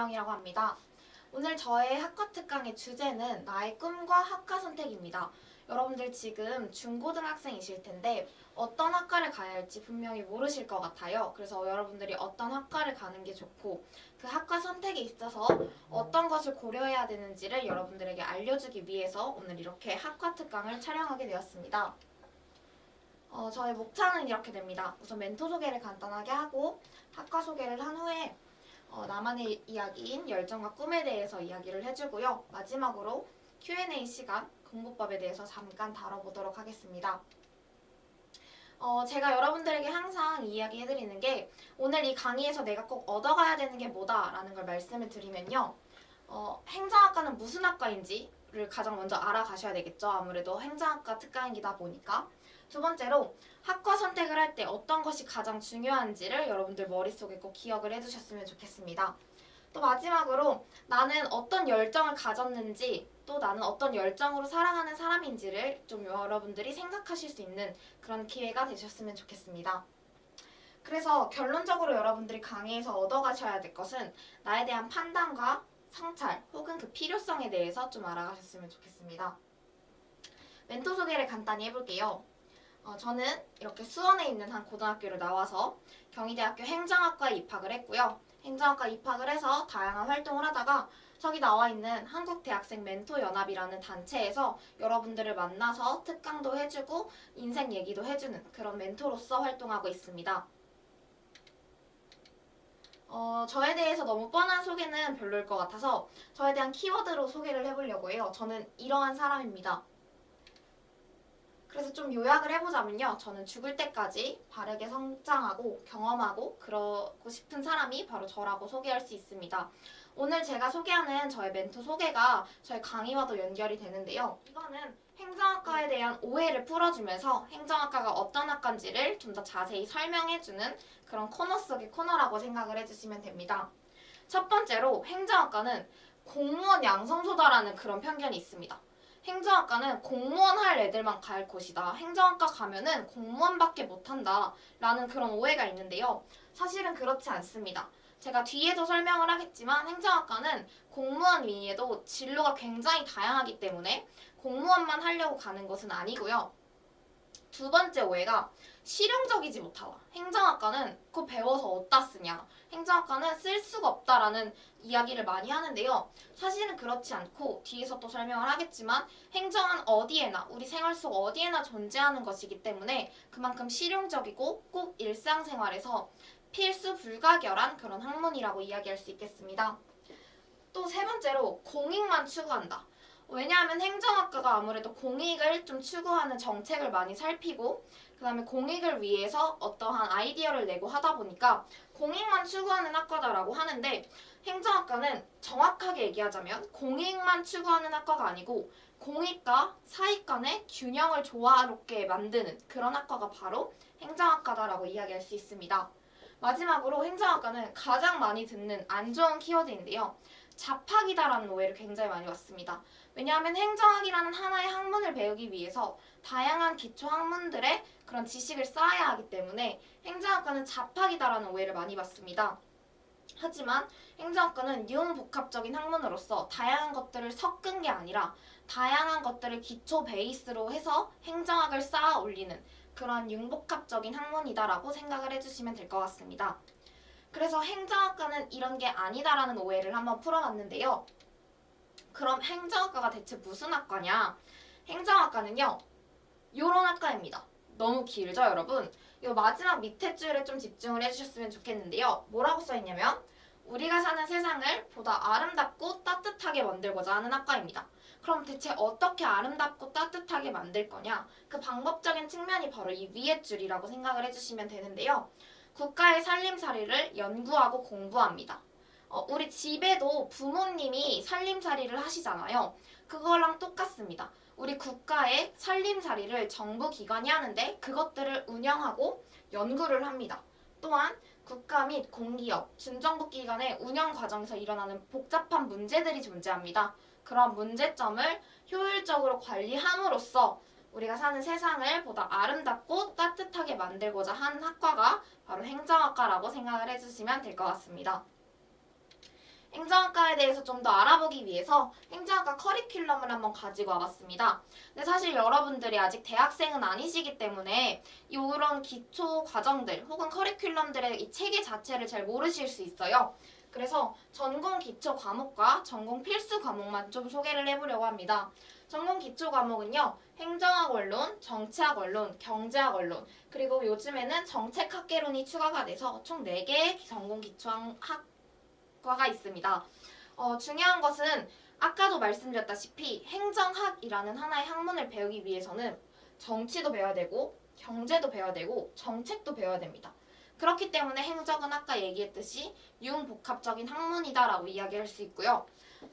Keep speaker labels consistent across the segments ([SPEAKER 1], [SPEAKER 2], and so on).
[SPEAKER 1] 김미영이라고 합니다. 오늘 저의 학과 특강의 주제는 나의 꿈과 학과 선택입니다. 여러분들 지금 중고등학생이실 텐데 어떤 학과를 가야 할지 분명히 모르실 것 같아요. 그래서 여러분들이 어떤 학과를 가는 게 좋고 그 학과 선택에 있어서 어떤 것을 고려해야 되는지를 여러분들에게 알려주기 위해서 오늘 이렇게 학과 특강을 촬영하게 되었습니다. 저의 목차는 이렇게 됩니다. 우선 멘토 소개를 간단하게 하고 학과 소개를 한 후에 나만의 이야기인 열정과 꿈에 대해서 이야기를 해주고요. 마지막으로 Q&A 시간, 공부법에 대해서 잠깐 다뤄보도록 하겠습니다. 제가 여러분들에게 항상 이야기 해드리는 게 오늘 이 강의에서 내가 꼭 얻어가야 되는 게 뭐다라는 걸 말씀을 드리면요. 행정학과는 무슨 학과인지를 가장 먼저 알아가셔야 되겠죠. 아무래도 행정학과 특강이다 보니까. 두 번째로 학과 선택을 할 때 어떤 것이 가장 중요한지를 여러분들 머릿속에 꼭 기억을 해두셨으면 좋겠습니다. 또 마지막으로 나는 어떤 열정을 가졌는지 또 나는 어떤 열정으로 살아가는 사람인지를 좀 여러분들이 생각하실 수 있는 그런 기회가 되셨으면 좋겠습니다. 그래서 결론적으로 여러분들이 강의에서 얻어가셔야 될 것은 나에 대한 판단과 성찰 혹은 그 필요성에 대해서 좀 알아가셨으면 좋겠습니다. 멘토 소개를 간단히 해볼게요. 저는 이렇게 수원에 있는 한 고등학교를 나와서 경희대학교 행정학과에 입학을 했고요. 행정학과 입학을 해서 다양한 활동을 하다가 저기 나와 있는 한국대학생 멘토연합이라는 단체에서 여러분들을 만나서 특강도 해주고 인생 얘기도 해주는 그런 멘토로서 활동하고 있습니다. 저에 대해서 너무 뻔한 소개는 별로일 것 같아서 저에 대한 키워드로 소개를 해보려고 해요. 저는 이러한 사람입니다. 그래서 좀 요약을 해보자면요. 저는 죽을 때까지 바르게 성장하고 경험하고 그러고 싶은 사람이 바로 저라고 소개할 수 있습니다. 오늘 제가 소개하는 저의 멘토 소개가 저의 강의와도 연결이 되는데요. 이거는 행정학과에 대한 오해를 풀어주면서 행정학과가 어떤 학과인지를 좀 더 자세히 설명해주는 그런 코너 속의 코너라고 생각을 해주시면 됩니다. 첫 번째로 행정학과는 공무원 양성소다라는 그런 편견이 있습니다. 행정학과는 공무원 할 애들만 갈 곳이다. 행정학과 가면은 공무원밖에 못한다. 라는 그런 오해가 있는데요. 사실은 그렇지 않습니다. 제가 뒤에도 설명을 하겠지만 행정학과는 공무원 위에도 진로가 굉장히 다양하기 때문에 공무원만 하려고 가는 것은 아니고요. 두 번째 오해가 실용적이지 못하다. 행정학과는 그거 배워서 어디다 쓰냐. 행정학과는 쓸 수가 없다라는 이야기를 많이 하는데요. 사실은 그렇지 않고 뒤에서 또 설명을 하겠지만 행정은 어디에나 우리 생활 속 어디에나 존재하는 것이기 때문에 그만큼 실용적이고 꼭 일상생활에서 필수 불가결한 그런 학문이라고 이야기할 수 있겠습니다. 또 세 번째로 공익만 추구한다. 왜냐하면 행정학과가 아무래도 공익을 좀 추구하는 정책을 많이 살피고 그 다음에 공익을 위해서 어떠한 아이디어를 내고 하다 보니까 공익만 추구하는 학과다라고 하는데 행정학과는 정확하게 얘기하자면 공익만 추구하는 학과가 아니고 공익과 사익 간의 균형을 조화롭게 만드는 그런 학과가 바로 행정학과다라고 이야기할 수 있습니다. 마지막으로 행정학과는 가장 많이 듣는 안 좋은 키워드인데요. 잡학이다라는 오해를 굉장히 많이 받습니다. 왜냐하면 행정학이라는 하나의 학문을 배우기 위해서 다양한 기초 학문들의 그런 지식을 쌓아야 하기 때문에 행정학과는 잡학이다라는 오해를 많이 받습니다. 하지만 행정학과는 융복합적인 학문으로서 다양한 것들을 섞은 게 아니라 다양한 것들을 기초 베이스로 해서 행정학을 쌓아 올리는 그런 융복합적인 학문이다라고 생각을 해주시면 될 것 같습니다. 그래서 행정학과는 이런 게 아니다라는 오해를 한번 풀어봤는데요. 그럼 행정학과가 대체 무슨 학과냐? 행정학과는요. 요런 학과입니다. 너무 길죠, 여러분? 이 마지막 밑에 줄에 좀 집중을 해주셨으면 좋겠는데요. 뭐라고 써있냐면 우리가 사는 세상을 보다 아름답고 따뜻하게 만들고자 하는 학과입니다. 그럼 대체 어떻게 아름답고 따뜻하게 만들 거냐? 그 방법적인 측면이 바로 이 위에 줄이라고 생각을 해주시면 되는데요. 국가의 살림살이를 연구하고 공부합니다. 우리 집에도 부모님이 살림살이를 하시잖아요. 그거랑 똑같습니다. 우리 국가의 살림살이를 정부 기관이 하는데 그것들을 운영하고 연구를 합니다. 또한 국가 및 공기업, 준정부 기관의 운영 과정에서 일어나는 복잡한 문제들이 존재합니다. 그런 문제점을 효율적으로 관리함으로써 우리가 사는 세상을 보다 아름답고 따뜻하게 만들고자 하는 학과가 바로 행정학과라고 생각을 해주시면 될 것 같습니다. 행정학과에 대해서 좀 더 알아보기 위해서 행정학과 커리큘럼을 한번 가지고 와봤습니다. 근데 사실 여러분들이 아직 대학생은 아니시기 때문에 이런 기초 과정들 혹은 커리큘럼들의 이 체계 자체를 잘 모르실 수 있어요. 그래서 전공 기초 과목과 전공 필수 과목만 좀 소개를 해보려고 합니다. 전공 기초 과목은요. 행정학 원론, 정치학 원론, 경제학 원론, 그리고 요즘에는 정책학개론이 추가가 돼서 총 4개의 전공 기초학과가 있습니다. 중요한 것은 아까도 말씀드렸다시피 행정학이라는 하나의 학문을 배우기 위해서는 정치도 배워야 되고 경제도 배워야 되고 정책도 배워야 됩니다. 그렇기 때문에 행정은 아까 얘기했듯이 융복합적인 학문이다라고 이야기할 수 있고요.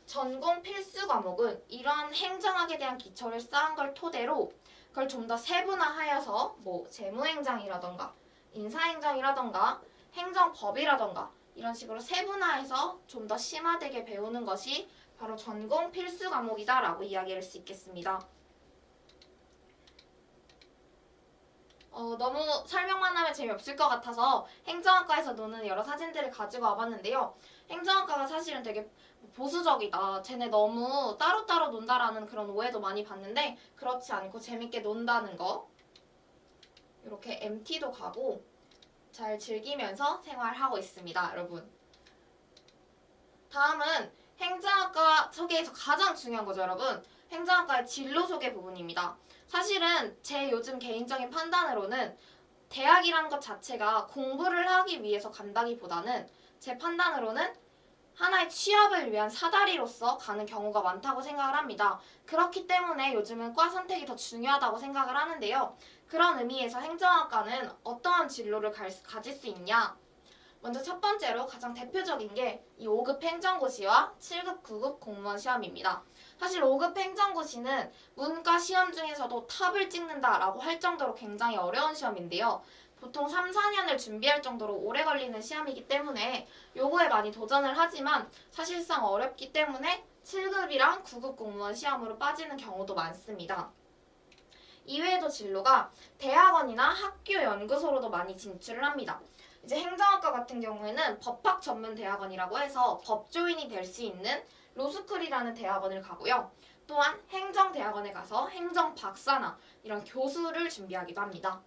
[SPEAKER 1] 전공 필수 과목은 이런 행정학에 대한 기초를 쌓은 걸 토대로 그걸 좀 더 세분화하여서 뭐 재무행정이라던가 인사행정이라던가 행정법이라던가 이런 식으로 세분화해서 좀 더 심화되게 배우는 것이 바로 전공 필수 과목이다라고 이야기할 수 있겠습니다. 너무 설명만 하면 재미없을 것 같아서 행정학과에서 노는 여러 사진들을 가지고 와봤는데요. 행정학과가 사실은 되게 보수적이다. 쟤네 너무 따로따로 논다라는 그런 오해도 많이 봤는데 그렇지 않고 재밌게 논다는 거. 이렇게 MT도 가고 잘 즐기면서 생활하고 있습니다, 여러분. 다음은 행정학과 소개에서 가장 중요한 거죠, 여러분. 행정학과의 진로 소개 부분입니다. 사실은 제 요즘 개인적인 판단으로는 대학이라는 것 자체가 공부를 하기 위해서 간다기보다는 제 판단으로는 하나의 취업을 위한 사다리로서 가는 경우가 많다고 생각을 합니다. 그렇기 때문에 요즘은 과 선택이 더 중요하다고 생각을 하는데요. 그런 의미에서 행정학과는 어떠한 진로를 가질 수 있냐? 먼저 첫 번째로 가장 대표적인 게 이 5급 행정고시와 7급, 9급 공무원 시험입니다. 사실 5급 행정고시는 문과 시험 중에서도 탑을 찍는다라고 할 정도로 굉장히 어려운 시험인데요. 보통 3, 4년을 준비할 정도로 오래 걸리는 시험이기 때문에 요거에 많이 도전을 하지만 사실상 어렵기 때문에 7급이랑 9급 공무원 시험으로 빠지는 경우도 많습니다. 이외에도 진로가 대학원이나 학교 연구소로도 많이 진출을 합니다. 이제 행정학과 같은 경우에는 법학 전문 대학원이라고 해서 법조인이 될 수 있는 로스쿨이라는 대학원을 가고요. 또한 행정대학원에 가서 행정 박사나 이런 교수를 준비하기도 합니다.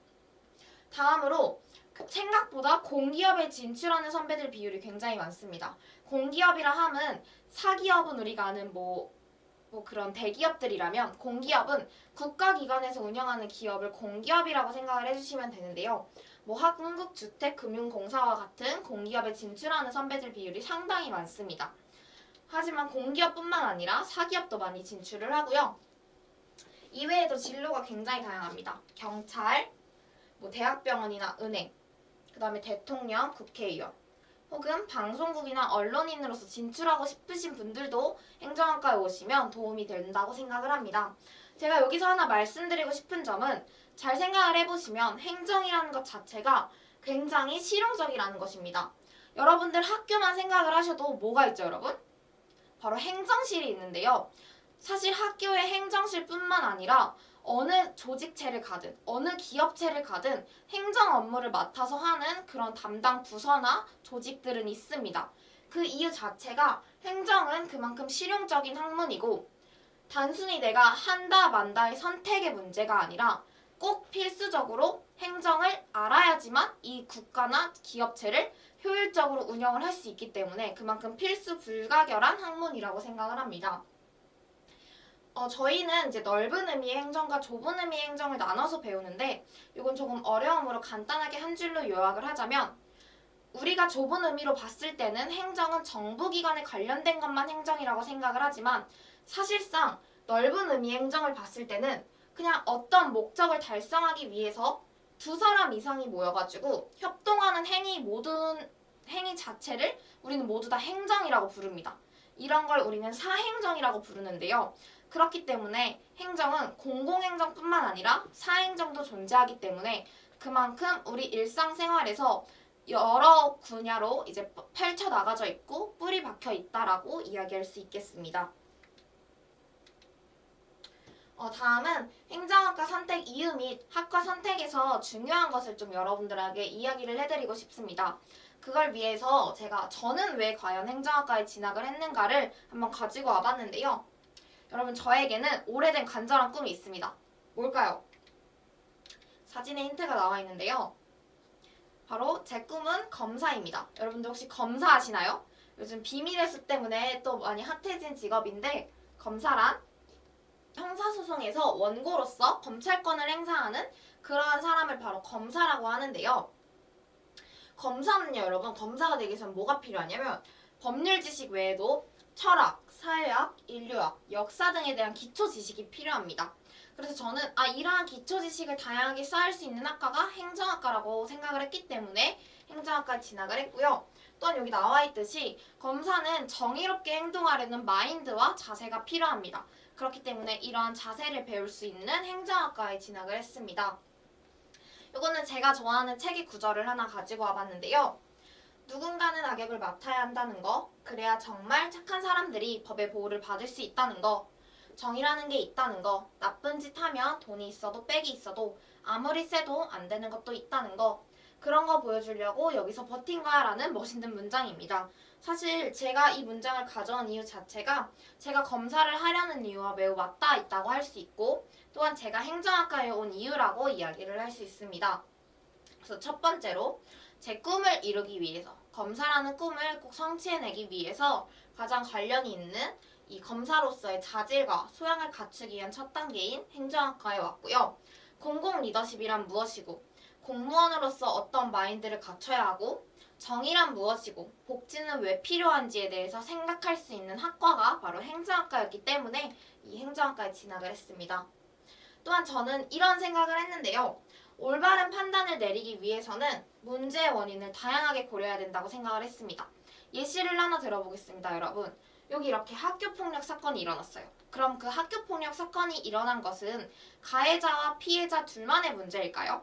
[SPEAKER 1] 다음으로 생각보다 공기업에 진출하는 선배들 비율이 굉장히 많습니다. 공기업이라 함은 사기업은 우리가 아는 뭐 그런 대기업들이라면 공기업은 국가기관에서 운영하는 기업을 공기업이라고 생각을 해주시면 되는데요. 뭐 한국주택금융공사와 같은 공기업에 진출하는 선배들 비율이 상당히 많습니다. 하지만 공기업뿐만 아니라 사기업도 많이 진출을 하고요. 이외에도 진로가 굉장히 다양합니다. 경찰, 뭐 대학병원이나 은행, 그 다음에 대통령, 국회의원, 혹은 방송국이나 언론인으로서 진출하고 싶으신 분들도 행정학과에 오시면 도움이 된다고 생각을 합니다. 제가 여기서 하나 말씀드리고 싶은 점은 잘 생각을 해보시면 행정이라는 것 자체가 굉장히 실용적이라는 것입니다. 여러분들 학교만 생각을 하셔도 뭐가 있죠, 여러분? 바로 행정실이 있는데요. 사실 학교의 행정실뿐만 아니라 어느 조직체를 가든 어느 기업체를 가든 행정 업무를 맡아서 하는 그런 담당 부서나 조직들은 있습니다. 그 이유 자체가 행정은 그만큼 실용적인 학문이고 단순히 내가 한다 만다의 선택의 문제가 아니라 꼭 필수적으로 행정을 알아야지만 이 국가나 기업체를 효율적으로 운영을 할 수 있기 때문에 그만큼 필수 불가결한 학문이라고 생각을 합니다. 저희는 이제 넓은 의미의 행정과 좁은 의미의 행정을 나눠서 배우는데 이건 조금 어려움으로 간단하게 한 줄로 요약을 하자면 우리가 좁은 의미로 봤을 때는 행정은 정부기관에 관련된 것만 행정이라고 생각을 하지만 사실상 넓은 의미의 행정을 봤을 때는 그냥 어떤 목적을 달성하기 위해서 두 사람 이상이 모여가지고 협동하는 모든 행위 자체를 우리는 모두 다 행정이라고 부릅니다. 이런 걸 우리는 사행정이라고 부르는데요. 그렇기 때문에 행정은 공공행정뿐만 아니라 사행정도 존재하기 때문에 그만큼 우리 일상생활에서 여러 분야로 이제 펼쳐 나가져 있고 뿌리 박혀 있다라고 이야기할 수 있겠습니다. 다음은 행정학과 선택 이유 및 학과 선택에서 중요한 것을 좀 여러분들에게 이야기를 해드리고 싶습니다. 그걸 위해서 저는 왜 과연 행정학과에 진학을 했는가를 한번 가지고 와봤는데요. 여러분, 저에게는 오래된 간절한 꿈이 있습니다. 뭘까요? 사진에 힌트가 나와 있는데요. 바로 제 꿈은 검사입니다. 여러분들 혹시 검사 아시나요? 요즘 비밀의 수 때문에 또 많이 핫해진 직업인데, 검사란 형사소송에서 원고로서 검찰권을 행사하는 그러한 사람을 바로 검사라고 하는데요. 검사는요, 여러분, 검사가 되기 위해서는 뭐가 필요하냐면 법률 지식 외에도 철학, 사회학, 인류학, 역사 등에 대한 기초 지식이 필요합니다. 그래서 저는 이러한 기초 지식을 다양하게 쌓을 수 있는 학과가 행정학과라고 생각을 했기 때문에 행정학과에 진학을 했고요. 또한 여기 나와 있듯이 검사는 정의롭게 행동하려는 마인드와 자세가 필요합니다. 그렇기 때문에 이러한 자세를 배울 수 있는 행정학과에 진학을 했습니다. 이거는 제가 좋아하는 책의 구절을 하나 가지고 와봤는데요. 누군가는 악역을 맡아야 한다는 거, 그래야 정말 착한 사람들이 법의 보호를 받을 수 있다는 거, 정의라는 게 있다는 거, 나쁜 짓 하면 돈이 있어도 빽이 있어도 아무리 세도 안 되는 것도 있다는 거, 그런 거 보여주려고 여기서 버틴 거야 라는 멋있는 문장입니다. 사실 제가 이 문장을 가져온 이유 자체가 제가 검사를 하려는 이유와 매우 맞닿아 있다고 할 수 있고, 또한 제가 행정학과에 온 이유라고 이야기를 할 수 있습니다. 그래서 첫 번째로 제 꿈을 이루기 위해서, 검사라는 꿈을 꼭 성취해내기 위해서 가장 관련이 있는 이 검사로서의 자질과 소양을 갖추기 위한 첫 단계인 행정학과에 왔고요. 공공 리더십이란 무엇이고, 공무원으로서 어떤 마인드를 갖춰야 하고, 정의란 무엇이고, 복지는 왜 필요한지에 대해서 생각할 수 있는 학과가 바로 행정학과였기 때문에 이 행정학과에 진학을 했습니다. 또한 저는 이런 생각을 했는데요. 올바른 판단을 내리기 위해서는 문제의 원인을 다양하게 고려해야 된다고 생각을 했습니다. 예시를 하나 들어보겠습니다, 여러분. 여기 이렇게 학교폭력 사건이 일어났어요. 그럼 그 학교폭력 사건이 일어난 것은 가해자와 피해자 둘만의 문제일까요?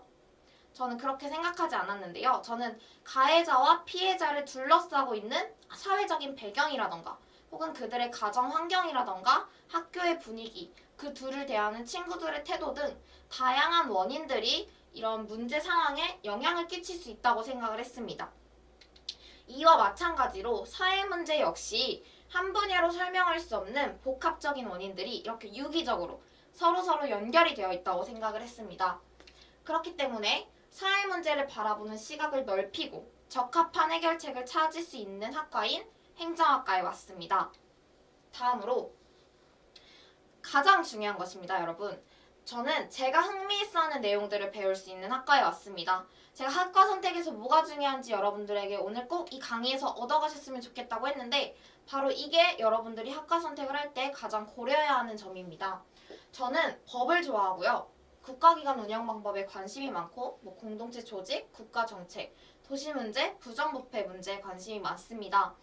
[SPEAKER 1] 저는 그렇게 생각하지 않았는데요. 저는 가해자와 피해자를 둘러싸고 있는 사회적인 배경이라던가 혹은 그들의 가정 환경이라던가 학교의 분위기, 그 둘을 대하는 친구들의 태도 등 다양한 원인들이 이런 문제 상황에 영향을 끼칠 수 있다고 생각을 했습니다. 이와 마찬가지로 사회 문제 역시 한 분야로 설명할 수 없는 복합적인 원인들이 이렇게 유기적으로 서로 연결이 되어 있다고 생각을 했습니다. 그렇기 때문에 사회 문제를 바라보는 시각을 넓히고 적합한 해결책을 찾을 수 있는 학과인 행정학과에 왔습니다. 다음으로 가장 중요한 것입니다, 여러분. 저는 제가 흥미있어하는 내용들을 배울 수 있는 학과에 왔습니다. 제가 학과 선택에서 뭐가 중요한지 여러분들에게 오늘 꼭 이 강의에서 얻어가셨으면 좋겠다고 했는데 바로 이게 여러분들이 학과 선택을 할 때 가장 고려해야 하는 점입니다. 저는 법을 좋아하고요. 국가기관 운영 방법에 관심이 많고 공동체 조직, 국가 정책, 도시 문제, 부정부패 문제에 관심이 많습니다.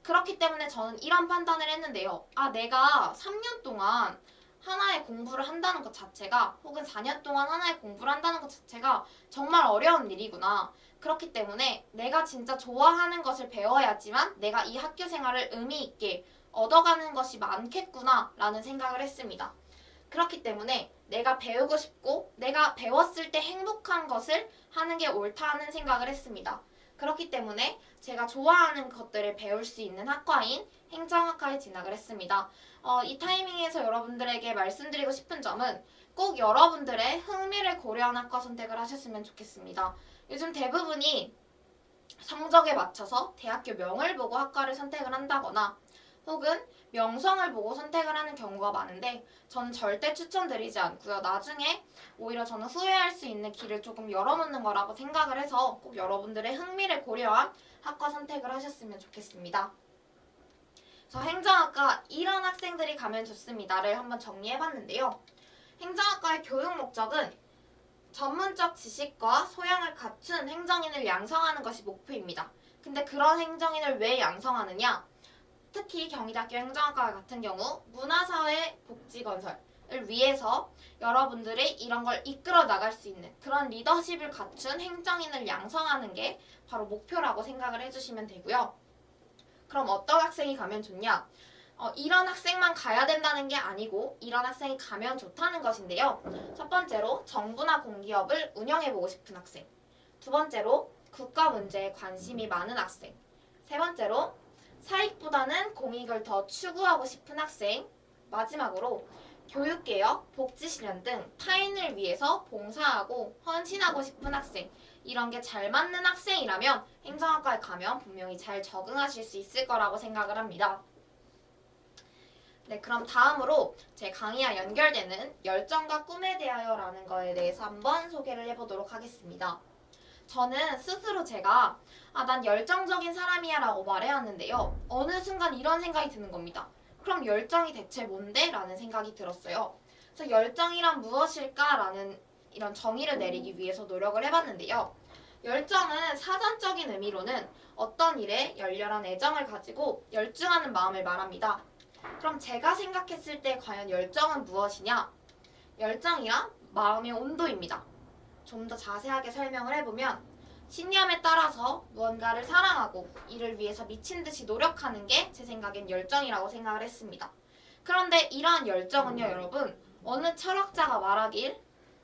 [SPEAKER 1] 그렇기 때문에 저는 이런 판단을 했는데요. 내가 3년 동안 하나의 공부를 한다는 것 자체가 혹은 4년 동안 하나의 공부를 한다는 것 자체가 정말 어려운 일이구나. 그렇기 때문에 내가 진짜 좋아하는 것을 배워야지만 내가 이 학교 생활을 의미 있게 얻어가는 것이 많겠구나 라는 생각을 했습니다. 그렇기 때문에 내가 배우고 싶고 내가 배웠을 때 행복한 것을 하는 게 옳다는 생각을 했습니다. 그렇기 때문에 제가 좋아하는 것들을 배울 수 있는 학과인 행정학과에 진학을 했습니다. 이 타이밍에서 여러분들에게 말씀드리고 싶은 점은 꼭 여러분들의 흥미를 고려한 학과 선택을 하셨으면 좋겠습니다. 요즘 대부분이 성적에 맞춰서 대학교 명을 보고 학과를 선택을 한다거나 혹은 명성을 보고 선택을 하는 경우가 많은데 저는 절대 추천드리지 않고요. 나중에 오히려 저는 후회할 수 있는 길을 조금 열어놓는 거라고 생각을 해서 꼭 여러분들의 흥미를 고려한 학과 선택을 하셨으면 좋겠습니다. 저 행정학과 이런 학생들이 가면 좋습니다를 한번 정리해봤는데요. 행정학과의 교육 목적은 전문적 지식과 소양을 갖춘 행정인을 양성하는 것이 목표입니다. 근데 그런 행정인을 왜 양성하느냐? 특히 경희대학교 행정학과 같은 경우 문화사회 복지건설을 위해서 여러분들이 이런 걸 이끌어 나갈 수 있는 그런 리더십을 갖춘 행정인을 양성하는 게 바로 목표라고 생각을 해주시면 되고요. 그럼 어떤 학생이 가면 좋냐? 이런 학생만 가야 된다는 게 아니고 이런 학생이 가면 좋다는 것인데요. 첫 번째로 정부나 공기업을 운영해보고 싶은 학생. 두 번째로 국가 문제에 관심이 많은 학생. 세 번째로, 사익보다는 공익을 더 추구하고 싶은 학생. 마지막으로, 교육개혁, 복지실현 등 타인을 위해서 봉사하고 헌신하고 싶은 학생. 이런 게 잘 맞는 학생이라면 행정학과에 가면 분명히 잘 적응하실 수 있을 거라고 생각을 합니다. 네, 그럼 다음으로 제 강의와 연결되는 열정과 꿈에 대하여라는 거에 대해서 한번 소개를 해보도록 하겠습니다. 저는 스스로 제가 난 열정적인 사람이야 라고 말해왔는데요. 어느 순간 이런 생각이 드는 겁니다. 그럼 열정이 대체 뭔데? 라는 생각이 들었어요. 그래서 열정이란 무엇일까? 라는 이런 정의를 내리기 위해서 노력을 해봤는데요. 열정은 사전적인 의미로는 어떤 일에 열렬한 애정을 가지고 열중하는 마음을 말합니다. 그럼 제가 생각했을 때 과연 열정은 무엇이냐? 열정이란 마음의 온도입니다. 좀 더 자세하게 설명을 해보면 신념에 따라서 무언가를 사랑하고 이를 위해서 미친 듯이 노력하는 게 제 생각엔 열정이라고 생각을 했습니다. 그런데 이러한 열정은요, 여러분, 어느 철학자가 말하길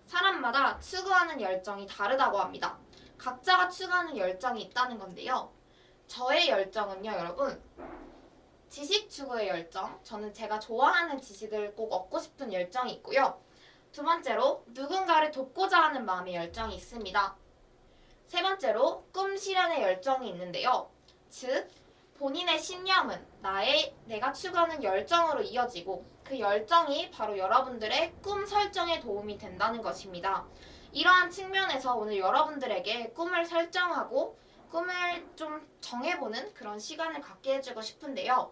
[SPEAKER 1] 사람마다 추구하는 열정이 다르다고 합니다. 각자가 추구하는 열정이 있다는 건데요. 저의 열정은요, 여러분, 지식 추구의 열정. 저는 제가 좋아하는 지식을 꼭 얻고 싶은 열정이 있고요. 두 번째로, 누군가를 돕고자 하는 마음의 열정이 있습니다. 세 번째로, 꿈 실현의 열정이 있는데요. 즉, 본인의 신념은 내가 추구하는 열정으로 이어지고 그 열정이 바로 여러분들의 꿈 설정에 도움이 된다는 것입니다. 이러한 측면에서 오늘 여러분들에게 꿈을 설정하고 꿈을 좀 정해보는 그런 시간을 갖게 해주고 싶은데요.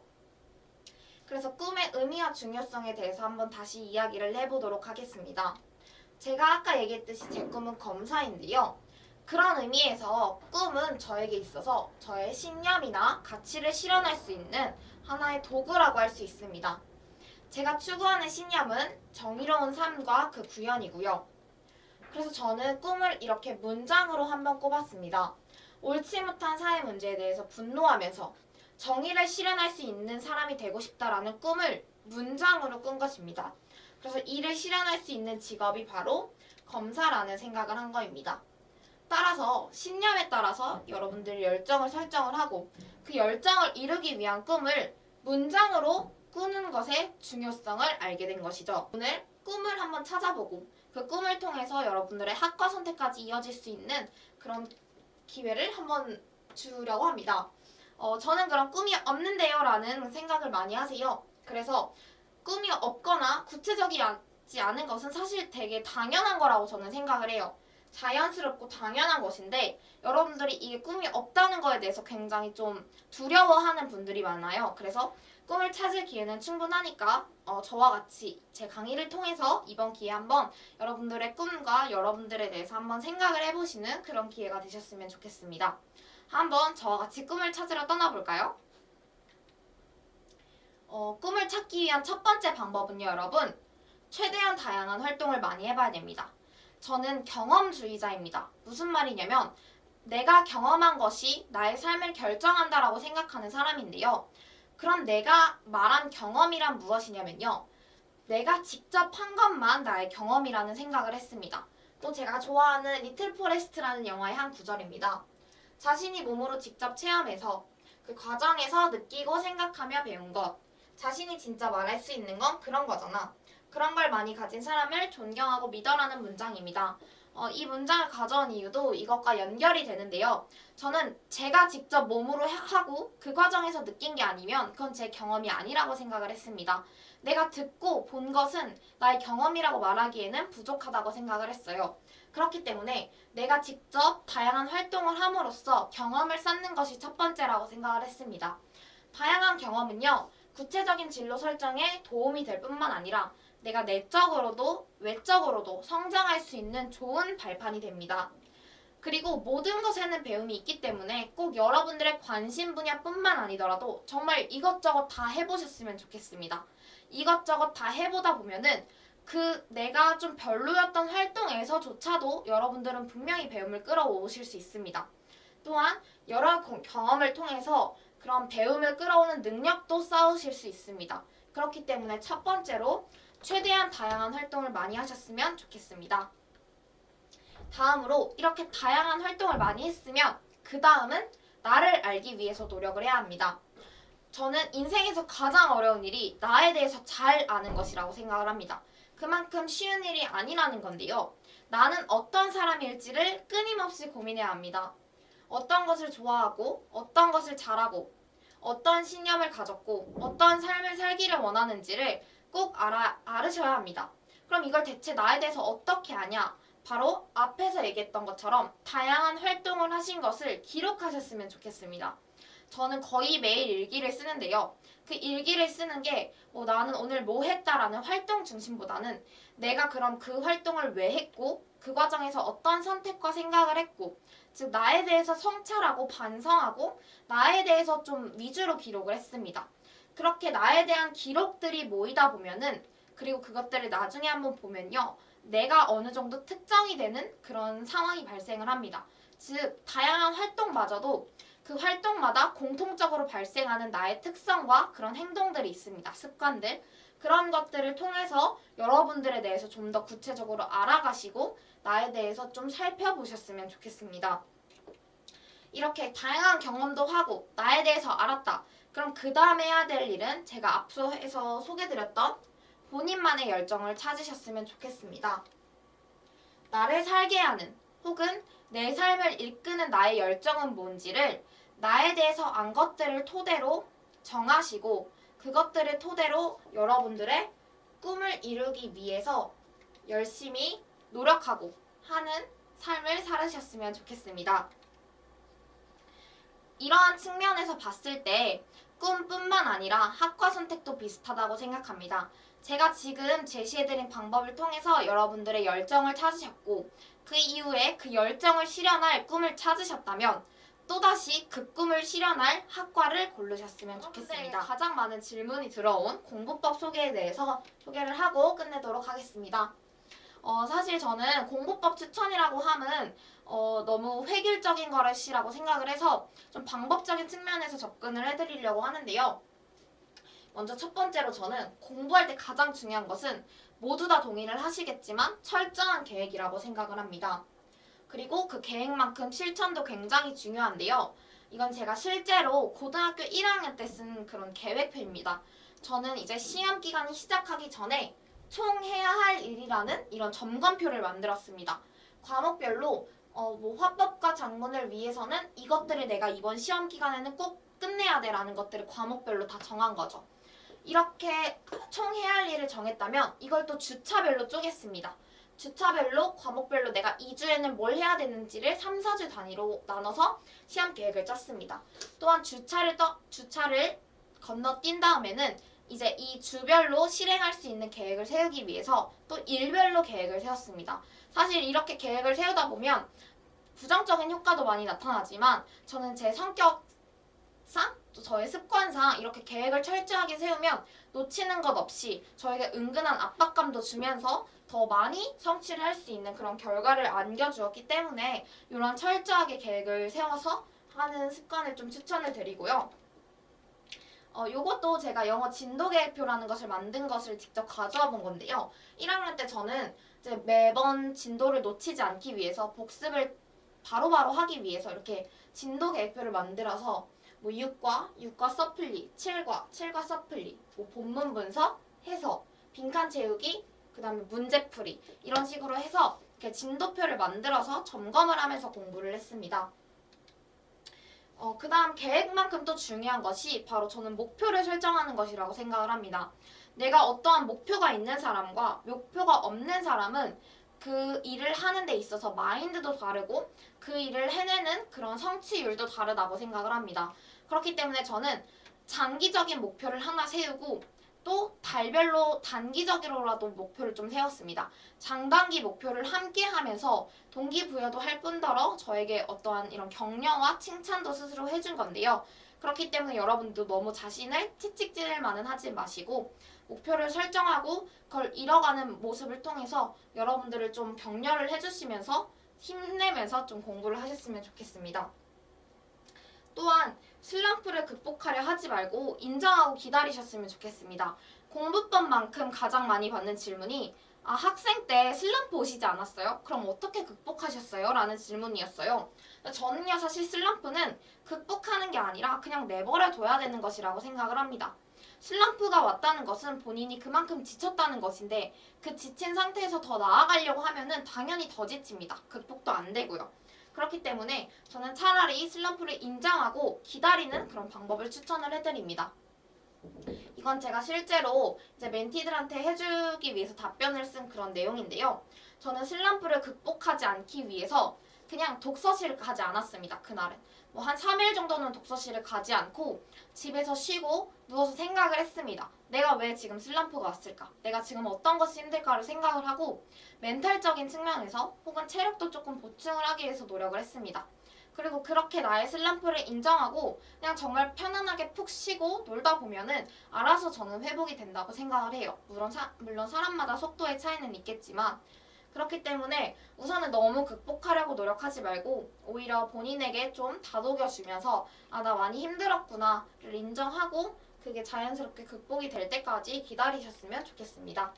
[SPEAKER 1] 그래서 꿈의 의미와 중요성에 대해서 한번 다시 이야기를 해보도록 하겠습니다. 제가 아까 얘기했듯이 제 꿈은 검사인데요. 그런 의미에서 꿈은 저에게 있어서 저의 신념이나 가치를 실현할 수 있는 하나의 도구라고 할 수 있습니다. 제가 추구하는 신념은 정의로운 삶과 그 구현이고요. 그래서 저는 꿈을 이렇게 문장으로 한번 꼽았습니다. 옳지 못한 사회 문제에 대해서 분노하면서 정의를 실현할 수 있는 사람이 되고 싶다라는 꿈을 문장으로 꾼 것입니다. 그래서 이를 실현할 수 있는 직업이 바로 검사라는 생각을 한 거입니다. 따라서 신념에 따라서 여러분들이 열정을 설정을 하고 그 열정을 이루기 위한 꿈을 문장으로 꾸는 것의 중요성을 알게 된 것이죠. 오늘 꿈을 한번 찾아보고 그 꿈을 통해서 여러분들의 학과 선택까지 이어질 수 있는 그런 기회를 한번 주려고 합니다. 저는 그런 꿈이 없는데요 라는 생각을 많이 하세요. 그래서 꿈이 없거나 구체적이지 않은 것은 사실 되게 당연한 거라고 저는 생각을 해요. 자연스럽고 당연한 것인데 여러분들이 이게 꿈이 없다는 거에 대해서 굉장히 좀 두려워하는 분들이 많아요. 그래서 꿈을 찾을 기회는 충분하니까 저와 같이 제 강의를 통해서 이번 기회에 한번 여러분들의 꿈과 여러분들에 대해서 한번 생각을 해보시는 그런 기회가 되셨으면 좋겠습니다. 한번 저와 같이 꿈을 찾으러 떠나볼까요? 꿈을 찾기 위한 첫 번째 방법은요, 여러분. 최대한 다양한 활동을 많이 해봐야 됩니다. 저는 경험주의자입니다. 무슨 말이냐면 내가 경험한 것이 나의 삶을 결정한다라고 생각하는 사람인데요. 그럼 내가 말한 경험이란 무엇이냐면요. 내가 직접 한 것만 나의 경험이라는 생각을 했습니다. 또 제가 좋아하는 리틀 포레스트라는 영화의 한 구절입니다. 자신이 몸으로 직접 체험해서 그 과정에서 느끼고 생각하며 배운 것. 자신이 진짜 말할 수 있는 건 그런 거잖아. 그런 걸 많이 가진 사람을 존경하고 믿어라는 문장입니다. 이 문장을 가져온 이유도 이것과 연결이 되는데요. 저는 제가 직접 몸으로 하고 그 과정에서 느낀 게 아니면 그건 제 경험이 아니라고 생각을 했습니다. 내가 듣고 본 것은 나의 경험이라고 말하기에는 부족하다고 생각을 했어요. 그렇기 때문에 내가 직접 다양한 활동을 함으로써 경험을 쌓는 것이 첫 번째라고 생각을 했습니다. 다양한 경험은요, 구체적인 진로 설정에 도움이 될 뿐만 아니라 내가 내적으로도 외적으로도 성장할 수 있는 좋은 발판이 됩니다. 그리고 모든 것에는 배움이 있기 때문에 꼭 여러분들의 관심 분야뿐만 아니더라도 정말 이것저것 다 해보셨으면 좋겠습니다. 이것저것 다 해보다 보면은 그 내가 좀 별로였던 활동에서조차도 여러분들은 분명히 배움을 끌어오실 수 있습니다. 또한 여러 경험을 통해서 그런 배움을 끌어오는 능력도 쌓으실 수 있습니다. 그렇기 때문에 첫 번째로 최대한 다양한 활동을 많이 하셨으면 좋겠습니다. 다음으로 이렇게 다양한 활동을 많이 했으면 그 다음은 나를 알기 위해서 노력을 해야 합니다. 저는 인생에서 가장 어려운 일이 나에 대해서 잘 아는 것이라고 생각을 합니다. 그만큼 쉬운 일이 아니라는 건데요. 나는 어떤 사람일지를 끊임없이 고민해야 합니다. 어떤 것을 좋아하고 어떤 것을 잘하고 어떤 신념을 가졌고 어떤 삶을 살기를 원하는지를 꼭 알으셔야 합니다. 그럼 이걸 대체 나에 대해서 어떻게 아냐? 바로 앞에서 얘기했던 것처럼 다양한 활동을 하신 것을 기록하셨으면 좋겠습니다. 저는 거의 매일 일기를 쓰는데요. 그 일기를 쓰는 게 나는 오늘 뭐 했다라는 활동 중심보다는 내가 그럼 그 활동을 왜 했고 그 과정에서 어떤 선택과 생각을 했고 즉 나에 대해서 성찰하고 반성하고 나에 대해서 좀 위주로 기록을 했습니다. 그렇게 나에 대한 기록들이 모이다 보면은 그리고 그것들을 나중에 한번 보면요. 내가 어느 정도 특정이 되는 그런 상황이 발생을 합니다. 즉 다양한 활동마저도 그 활동마다 공통적으로 발생하는 나의 특성과 그런 행동들이 있습니다. 습관들. 그런 것들을 통해서 여러분들에 대해서 좀 더 구체적으로 알아가시고 나에 대해서 좀 살펴보셨으면 좋겠습니다. 이렇게 다양한 경험도 하고 나에 대해서 알았다. 그럼 그 다음에 해야 될 일은 제가 앞서서 소개드렸던 본인만의 열정을 찾으셨으면 좋겠습니다. 나를 살게 하는 혹은 내 삶을 이끄는 나의 열정은 뭔지를 나에 대해서 안 것들을 토대로 정하시고 그것들을 토대로 여러분들의 꿈을 이루기 위해서 열심히 노력하고 하는 삶을 살으셨으면 좋겠습니다. 이러한 측면에서 봤을 때 꿈뿐만 아니라 학과 선택도 비슷하다고 생각합니다. 제가 지금 제시해드린 방법을 통해서 여러분들의 열정을 찾으셨고 그 이후에 그 열정을 실현할 꿈을 찾으셨다면 또다시 그 꿈을 실현할 학과를 고르셨으면 좋겠습니다. 가장 많은 질문이 들어온 공부법 소개에 대해서 소개를 하고 끝내도록 하겠습니다. 사실 저는 공부법 추천이라고 함은 너무 획일적인 것이라고 생각을 해서 좀 방법적인 측면에서 접근을 해드리려고 하는데요. 먼저 첫 번째로 저는 공부할 때 가장 중요한 것은 모두 다 동의를 하시겠지만 철저한 계획이라고 생각을 합니다. 그리고 그 계획만큼 실천도 굉장히 중요한데요. 이건 제가 실제로 고등학교 1학년 때 쓴 그런 계획표입니다. 저는 이제 시험 기간이 시작하기 전에 총 해야 할 일이라는 이런 점검표를 만들었습니다. 과목별로 화법과 작문을 위해서는 이것들을 내가 이번 시험 기간에는 꼭 끝내야 돼라는 것들을 과목별로 다 정한 거죠. 이렇게 총 해야 할 일을 정했다면 이걸 또 주차별로 쪼갰습니다. 주차별로 과목별로 내가 2주에는 뭘 해야 되는지를 3, 4주 단위로 나눠서 시험 계획을 짰습니다. 또한 주차를 건너뛴 다음에는 이제 이 주별로 실행할 수 있는 계획을 세우기 위해서 또 일별로 계획을 세웠습니다. 사실 이렇게 계획을 세우다 보면 부정적인 효과도 많이 나타나지만 저는 제 성격상 또 저의 습관상 이렇게 계획을 철저하게 세우면 놓치는 것 없이 저에게 은근한 압박감도 주면서 더 많이 성취를 할 수 있는 그런 결과를 안겨주었기 때문에 이런 철저하게 계획을 세워서 하는 습관을 좀 추천을 드리고요. 요것도 제가 영어 진도 계획표라는 것을 만든 것을 직접 가져와 본 건데요. 1학년 때 저는 이제 매번 진도를 놓치지 않기 위해서 복습을 바로바로 하기 위해서 이렇게 진도 계획표를 만들어서 6과 서플리, 7과 서플리, 본문 분석, 해석, 빈칸 채우기, 그 다음에 문제풀이 이런 식으로 해서 이렇게 진도표를 만들어서 점검을 하면서 공부를 했습니다. 그 다음 계획만큼 또 중요한 것이 바로 저는 목표를 설정하는 것이라고 생각을 합니다. 내가 어떠한 목표가 있는 사람과 목표가 없는 사람은 그 일을 하는 데 있어서 마인드도 다르고 그 일을 해내는 그런 성취율도 다르다고 생각을 합니다. 그렇기 때문에 저는 장기적인 목표를 하나 세우고 또 달별로 단기적으로라도 목표를 좀 세웠습니다. 장단기 목표를 함께 하면서 동기부여도 할 뿐더러 저에게 어떠한 이런 격려와 칭찬도 스스로 해준 건데요. 그렇기 때문에 여러분도 너무 자신을 채찍질만은 하지 마시고 목표를 설정하고 그걸 이뤄가는 모습을 통해서 여러분들을 좀 격려를 해주시면서 힘내면서 좀 공부를 하셨으면 좋겠습니다. 또한 슬럼프를 극복하려 하지 말고 인정하고 기다리셨으면 좋겠습니다. 공부법만큼 가장 많이 받는 질문이 학생 때 슬럼프 오시지 않았어요? 그럼 어떻게 극복하셨어요? 라는 질문이었어요. 저는요, 사실 슬럼프는 극복하는 게 아니라 그냥 내버려 둬야 되는 것이라고 생각을 합니다. 슬럼프가 왔다는 것은 본인이 그만큼 지쳤다는 것인데 그 지친 상태에서 더 나아가려고 하면은 당연히 더 지칩니다. 극복도 안 되고요. 그렇기 때문에 저는 차라리 슬럼프를 인정하고 기다리는 그런 방법을 추천을 해드립니다. 이건 제가 실제로 이제 멘티들한테 해주기 위해서 답변을 쓴 그런 내용인데요. 저는 슬럼프를 극복하지 않기 위해서 그냥 독서실을 가지 않았습니다. 그날은. 뭐 한 3일 정도는 독서실을 가지 않고 집에서 쉬고 누워서 생각을 했습니다. 내가 왜 지금 슬럼프가 왔을까? 내가 지금 어떤 것이 힘들까를 생각을 하고 멘탈적인 측면에서 혹은 체력도 조금 보충을 하기 위해서 노력을 했습니다. 그리고 그렇게 나의 슬럼프를 인정하고 그냥 정말 편안하게 푹 쉬고 놀다 보면은 알아서 저는 회복이 된다고 생각을 해요. 물론 사람마다 속도의 차이는 있겠지만 그렇기 때문에 우선은 너무 극복하려고 노력하지 말고 오히려 본인에게 좀 다독여주면서 나 많이 힘들었구나를 인정하고 그게 자연스럽게 극복이 될 때까지 기다리셨으면 좋겠습니다.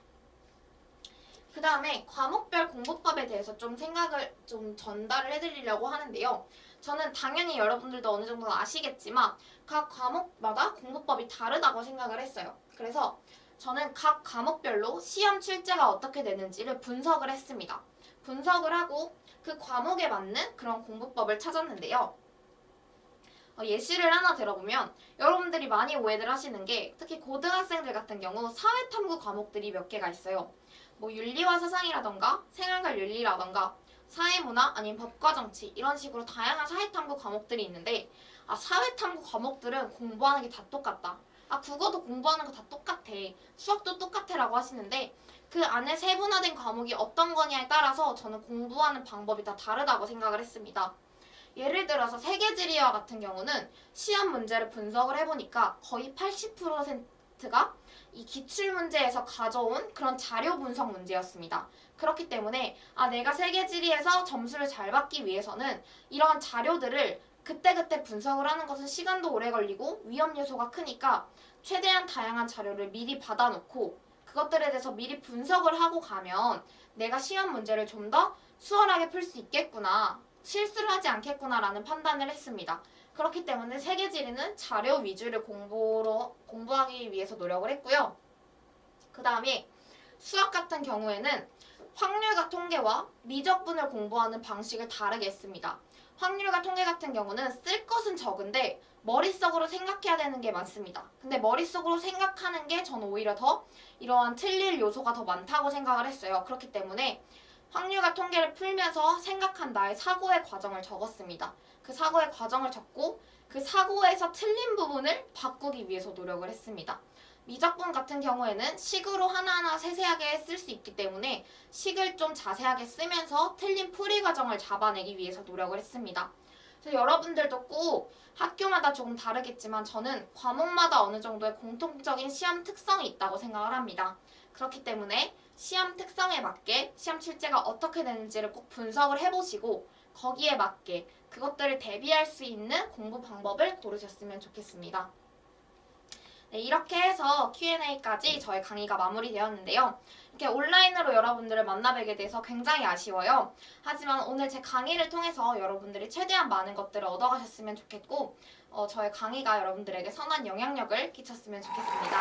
[SPEAKER 1] 그 다음에 과목별 공부법에 대해서 좀 생각을 좀 전달을 해드리려고 하는데요. 저는 당연히 여러분들도 어느 정도 아시겠지만 각 과목마다 공부법이 다르다고 생각을 했어요. 그래서 저는 각 과목별로 시험 출제가 어떻게 되는지를 분석을 했습니다. 분석을 하고 그 과목에 맞는 그런 공부법을 찾았는데요. 예시를 하나 들어보면 여러분들이 많이 오해를 하시는 게 특히 고등학생들 같은 경우 사회탐구 과목들이 몇 개가 있어요. 뭐 윤리와 사상이라던가 생활과 윤리라던가 사회문화 아니면 법과 정치 이런 식으로 다양한 사회탐구 과목들이 있는데 사회탐구 과목들은 공부하는 게 다 똑같다. 국어도 공부하는 거 다 똑같아. 수학도 똑같아 라고 하시는데 그 안에 세분화된 과목이 어떤 거냐에 따라서 저는 공부하는 방법이 다 다르다고 생각을 했습니다. 예를 들어서 세계지리와 같은 경우는 시험 문제를 분석을 해보니까 거의 80%가 이 기출문제에서 가져온 그런 자료 분석 문제였습니다. 그렇기 때문에 내가 세계지리에서 점수를 잘 받기 위해서는 이러한 자료들을 그때그때 분석을 하는 것은 시간도 오래 걸리고 위험 요소가 크니까 최대한 다양한 자료를 미리 받아놓고 그것들에 대해서 미리 분석을 하고 가면 내가 시험 문제를 좀 더 수월하게 풀 수 있겠구나. 실수를 하지 않겠구나라는 판단을 했습니다. 그렇기 때문에 세계지리는 자료 위주를 공부하기 위해서 노력을 했고요. 그 다음에 수학 같은 경우에는 확률과 통계와 미적분을 공부하는 방식을 다르게 했습니다. 확률과 통계 같은 경우는 쓸 것은 적은데 머릿속으로 생각해야 되는 게 많습니다. 근데 머릿속으로 생각하는 게 저는 오히려 더 이러한 틀릴 요소가 더 많다고 생각을 했어요. 그렇기 때문에 확률과 통계를 풀면서 생각한 나의 사고의 과정을 적었습니다. 그 사고의 과정을 적고 그 사고에서 틀린 부분을 바꾸기 위해서 노력을 했습니다. 미적분 같은 경우에는 식으로 하나하나 세세하게 쓸 수 있기 때문에 식을 좀 자세하게 쓰면서 틀린 풀이 과정을 잡아내기 위해서 노력을 했습니다. 그래서 여러분들도 꼭 학교마다 조금 다르겠지만 저는 과목마다 어느 정도의 공통적인 시험 특성이 있다고 생각을 합니다. 그렇기 때문에 시험 특성에 맞게 시험 출제가 어떻게 되는지를 꼭 분석을 해보시고 거기에 맞게 그것들을 대비할 수 있는 공부 방법을 고르셨으면 좋겠습니다. 네, 이렇게 해서 Q&A까지 저의 강의가 마무리되었는데요. 이렇게 온라인으로 여러분들을 만나뵈게 돼서 굉장히 아쉬워요. 하지만 오늘 제 강의를 통해서 여러분들이 최대한 많은 것들을 얻어가셨으면 좋겠고 저의 강의가 여러분들에게 선한 영향력을 끼쳤으면 좋겠습니다.